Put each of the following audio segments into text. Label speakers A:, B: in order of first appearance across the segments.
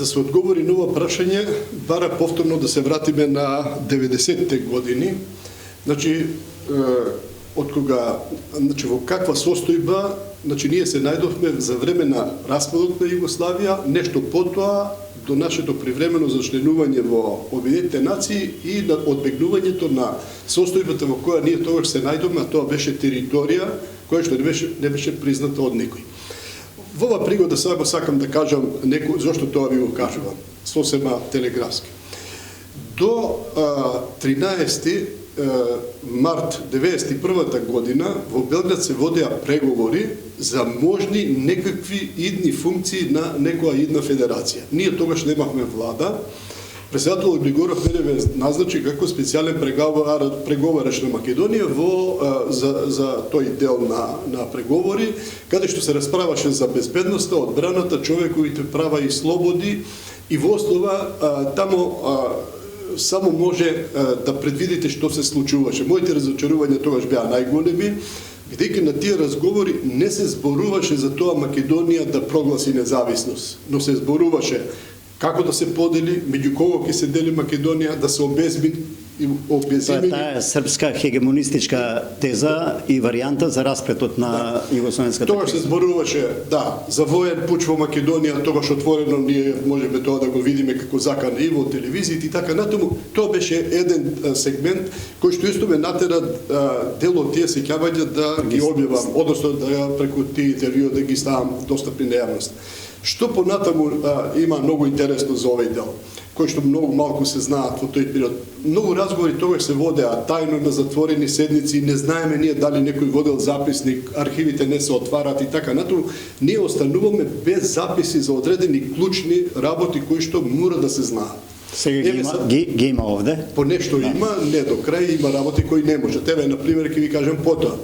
A: да се одговори на ова прашање, бара повторно да се вратиме на 90-те години. Значи, од кога, значи, во каква состојба, значи, ние се најдовме за време на распадот на Југославија, нешто потоа до нашето привремено зачленување во Обединетите нации и на одбегнувањето на состојбата во која ние тогаш се најдовме, а тоа беше територија која што не беше призната од никој. Во ова пригода само сакам да кажам зошто тоа ви го кажувам, сосема телеграфски. До 13 март 1991 година во Белград се водеа преговори за можни некакви идни функции на некоја идна федерација. Ние тогаш немахме влада. Председател Григоров мене назначи како специјален преговарач на Македонија за тој дел на преговори, каде што се расправаше за безбедноста, одбраната, човековите права и слободи, и во основа тамо само може да предвидите што се случуваше. Моите разочарувања тогаш беа најголеми, бидејќи на тие разговори не се зборуваше за тоа Македонија да прогласи независност, но се зборуваше како да се подели, меѓу кого ќе се дели Македонија, да се обезбеди.
B: Тоа е таа српска хегемонистичка теза и варијанта за расплетот на југословенската криза.
A: Тогаш се зборуваше, за воен пуч во Македонија, тогаш отворено ние можеме тоа да го видиме како закана и во телевизиите и така натаму. Тоа беше еден сегмент кој што исто ме натера дел од тие сеќавања да ги објавам, односно да преку тие интервјуи да ги ставам достапни на јавност. Што понатаму има многу интересно за овој дел, кој што многу малку се знаат во тој период. Многу разговори тогаш се водеа тајно на затворени седници, не знаеме ние дали некој водел записник, архивите не се отварат и така натаму. Ние остануваме без записи за одредени клучни работи кои што мора да се знаат.
B: Сега ги има овде?
A: По нешто има, не до крај, има работи кои не може. Тебе, например, ќе ви кажам потоа.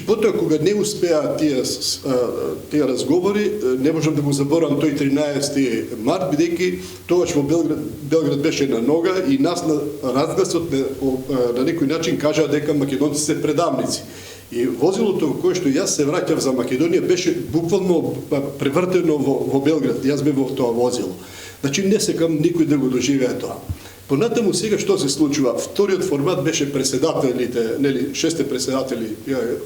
A: Потоа, кога не успеа тие разговори, не можам да го заборам тој 13 март, бидејќи тогаш во Белград беше на нога и нас на разгласот на некој начин кажаа дека македонци се предавници. И возилото во кое што јас се враќав за Македонија беше буквално превртено во Белград. Јас бев во тоа возило. Значи не секам никој да го доживее тоа. Понатаму сега што се случува? Вториот формат беше преседателите, нели, 6 преседатели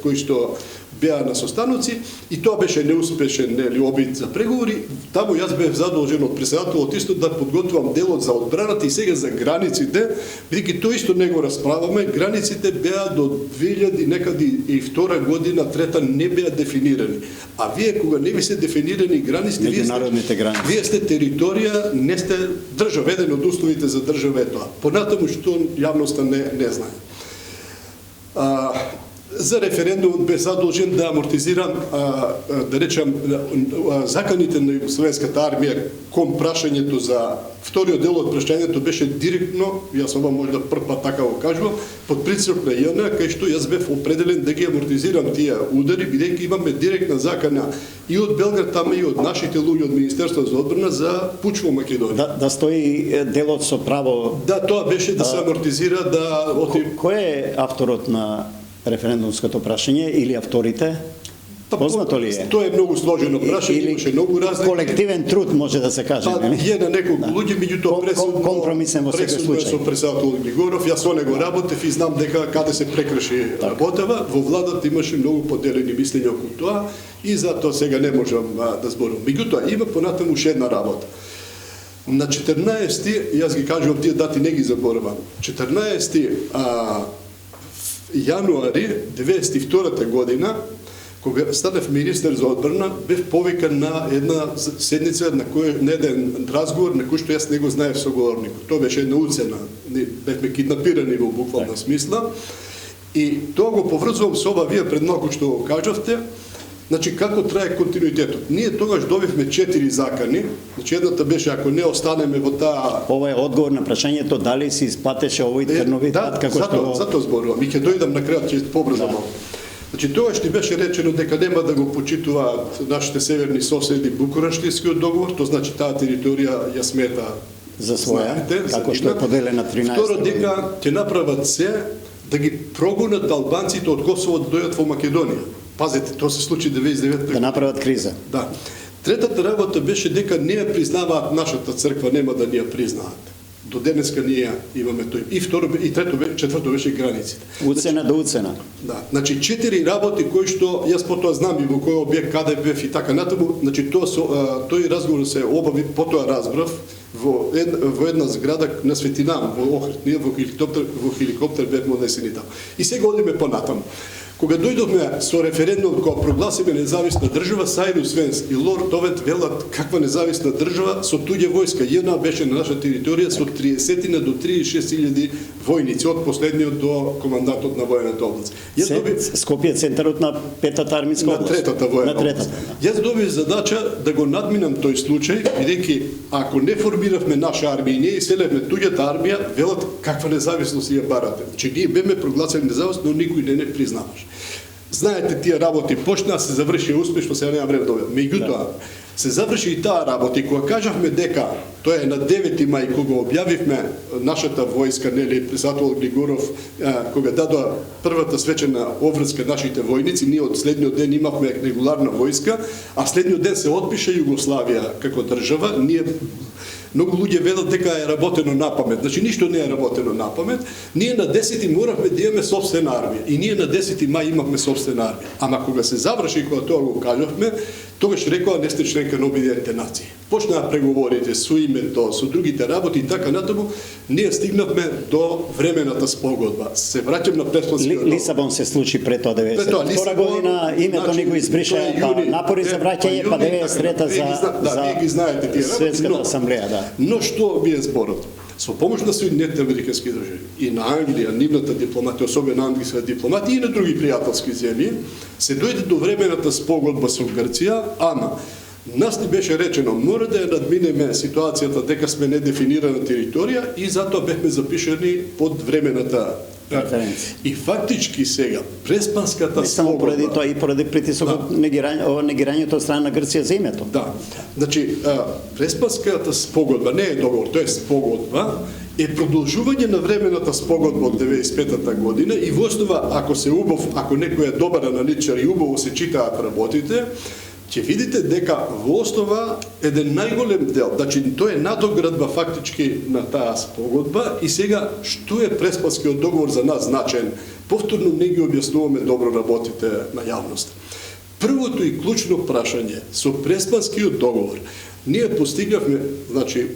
A: кои што беа на состаноци и тоа беше неуспешен, нели, обид за преговори. Таму јас бев задолжен од преседателот исто да подготвам делот за одбраната и сега за границите, бидејќи тоа исто не го расправаме. Границите беа до 2002 година, трета не беа дефинирани. А вие кога не ви се дефинирани границите, вие сте територија, не сте држава, еден од условите за држава е тоа. Понатаму што јавноста не знае. За референдумот бе задолжен да амортизирам, да речам, заканите на Југословенската армија кон прашањето за вториот дел од прашањето беше директно, јас ова може да прв пат така го кажувам, под притисок на ЈН, кај што јас бев определен да ги амортизирам тие удари, бидејќи имаме директна закана и од Белград, тама и од нашите луѓе од Министерството за одбрана за пуч во Македонија.
B: Да стои делот со право.
A: Да, тоа беше да се амортизира, да
B: Кој е авторот на референдумското прашање или авторите? Познато ли е?
A: Тоа е многу сложено прашање, имаше многу разлики.
B: Колективен труд може да се каже, нели?
A: Е на неколку луѓе, меѓутоа
B: компромисен во секој случај.
A: Со председател Григоров, јас со него работев и знам дека каде се прекрши работава. Во владата имаше многу поделени мислења околу тоа и затоа сега не можам да зборувам. Меѓутоа има понатаму уште една работа. На 14, јас ги кажувам тие дати, не ги заборавам. 14 јануари 1992 година, кога станав министер за одбрана, бев повикан на една седница, на еден разговор, на кој што јас не го знаев соговорникот. Тоа беше една уцена. Бевме киднапирани во буквална смисла. И тоа го поврзувам со ова вие пред малку што го кажавте. Значи, како трае континуитетот? Ние тогаш добивме 4 закани. Значи, едната беше, ако не останеме во таа...
B: Ова е одговор на прашањето дали се исплатеше овој трновит пат, како што...
A: Затоа зборувам. И ќе дојдам на крајот, ќе побрзам малку. Значи, тогаш ни беше речено дека нема да го почитуваат нашите северни соседи Букурештискиот договор, тоа значи таа територија ја смета
B: за своја, како што е поделена 13.
A: Второ, дека ќе направат се да ги прогонат албанците од Косово да дојдат во Македонија. Пазете, тоа се случи 99
B: да направат криза.
A: Да. Третата работа беше дека не ја признаваат нашата црква, нема да ни ја признаат. До денеска ние имаме тој. И четврто беше границите.
B: Уцена до уцена.
A: Да, значи 4 работи кои што јас потоа знам и во кој објект каде бев и така натаму, значи тој разговор се обави, потоа разбрав во една зграда на Светинам во Охрид, ние во хеликоптер бевме однесени таму. И сега одиме понатаму. Кога дојдовме со референдум кога прогласиме независна држава, Сайрус Венс и Лорд Овет велат каква независна држава со туѓа војска. Една беше на наша територија со 30 до 36.000 војници, од последниот до командантот на војната област.
B: Скопје центарот на петата армиска област.
A: На третата војна област. Јас добив задача да го надминам тој случај, бидејќи ако не формиравме наша армија и не иселевме туѓата армија, велат каква независност ја барате. Че ние беме прогласени независност, но никој не признаваш. Знаете, тие работи почнаа, се завршија успешно, сега нема време да објавам. Меѓутоа, се заврши и таа работа и кога кажавме дека тоа е на 9 мај кога објавивме нашата војска, нели, председател Григоров, кога дадоа првата свечена обврска нашите војници, ние од следниот ден имавме регуларна војска, а следниот ден се отпиша Југославија како држава, ние многу луѓе велат дека е работено на памет. Значи ништо не е работено на памет. Ние на 10 моравме да имаме собствена армија и ние на 10 мај имавме собствена армија. Ама кога се заврши, кога тоа го кажавме, тогаш рекоа не сте членка на Обединетите нации. Почнаа преговорите со името, со другите работи и така натаму, ние стигнавме до времената спогодба. Се враќам на предходниот договор.
B: Лисабон се случи пред тоа 92 година, името ни го избриша, напори за враќање, па 93-та за
A: вие ги знаете тие работи.
B: Светската асамблеја, да.
A: Но што ви е зборот? Со помош на Соединетите американски држави и на Англија, нивната дипломатија, особено англиска дипломатија и на други пријателски земји, се дојде до времената спогодба со Грција, ама нас ни беше речено, мора да ја надминеме ситуацијата дека сме недефинирана територија и затоа бевме запишани под времената и фактички сега преспанската спогодба.
B: Само поради тоа и поради притисокот негирањето од страна на Грција за името.
A: Да. Значи преспанската спогодба не е договор, тоа е спогодба, е продолжување на времената спогодба од 95-та година и во основа ако се убав, ако некој е добар аналитичар и убаво се читаат работите, ќе видите дека во основа еден најголем дел, значи тоа е надоградба фактички на таа спогодба и сега што е преспанскиот договор за нас значен, повторно не ги објаснуваме добро работите на јавност. Првото и клучно прашање со преспанскиот договор ние постигнавме, значи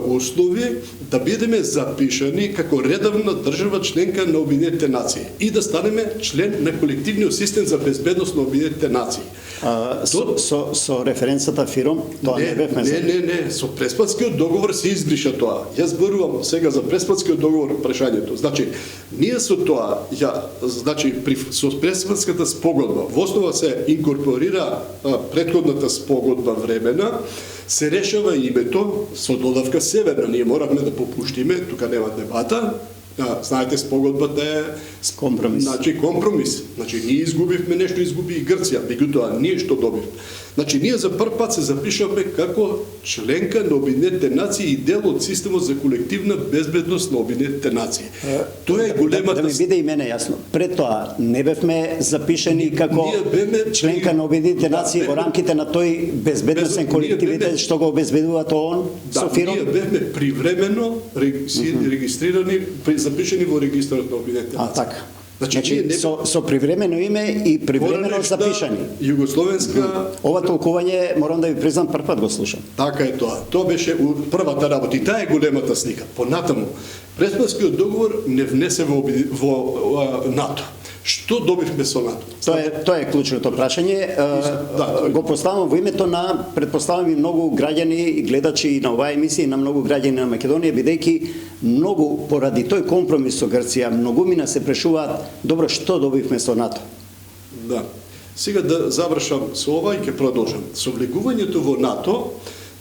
A: услови да бидеме запишани како редовна држава членка на Обединетите нации и да станеме член на колективниот систем за безбедност на Обединетите нации.
B: Со референцата ФИРОМ, тоа не бевме за...
A: Не, со преспанскиот договор се избриша тоа. Јас зборувам сега за преспанскиот договор прашањето. Значи, ние со тоа, со преспанската спогодба, во основа се инкорпорира претходната спогодба времена, се решава името со додавка северна. Ние моравме да попуштиме, тука нема дебата. Знаете, спогодбата е
B: компромис.
A: Значи компромис. Значи ние изгубивме нешто, изгуби и Грција, меѓутоа ние што добивме. Значи ние за прв пат се запишавме како членка на Обединетите нации и дел од системот за колективна безбедност на Обединетите нации. Тоа е големата...
B: Да ми биде и мене јасно. Пред тоа не бевме запишени како членка на Обединетите нации во рамките на тој безбедносен колективитет што го обезбедува ООН со ФИРОМ.
A: Ние бевме привремено регистрирани, запишени во регистарот на Обединетите нации.
B: Така. Значи, со привремено име и привремено запишани.
A: Југословенска...
B: Ова толкување, морам да ви признам, прв пат го слушам.
A: Така е тоа. Тоа беше првата работа и таа е големата слика. Понатаму, преспанскиот договор не внесе во НАТО. Што добивме со НАТО?
B: Тоа е клучното прашање. Го поставам во името на, предпоставам и многу граѓани и гледачи на оваа емисија и на многу граѓани на Македонија, бидејќи многу поради тој компромис со Грција, многумина се прешуваат, добро, што добивме со НАТО?
A: Да. Сега да завршам со ова и ќе продолжам. Со влегувањето во НАТО,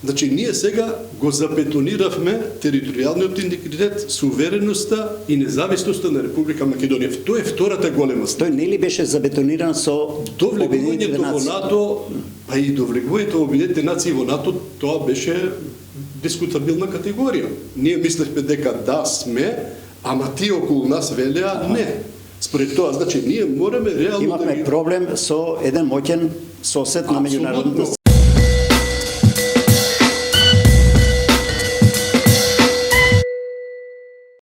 A: значи ние сега го забетониравме територијалниот интегритет, сувереноста и независноста на Република Македонија. Тоа е втората голема стvar.
B: Тој нели беше забетониран со
A: Обединетите нации? Во НАТО, а и до влегувањето во Обединетите нации во НАТО, тоа беше дискутабилна категорија. Ние мислевме дека да сме, ама тие околу нас велеа не. Според тоа, значи, ние мораме реално
B: имавме проблем со еден моќен сосед на меѓународната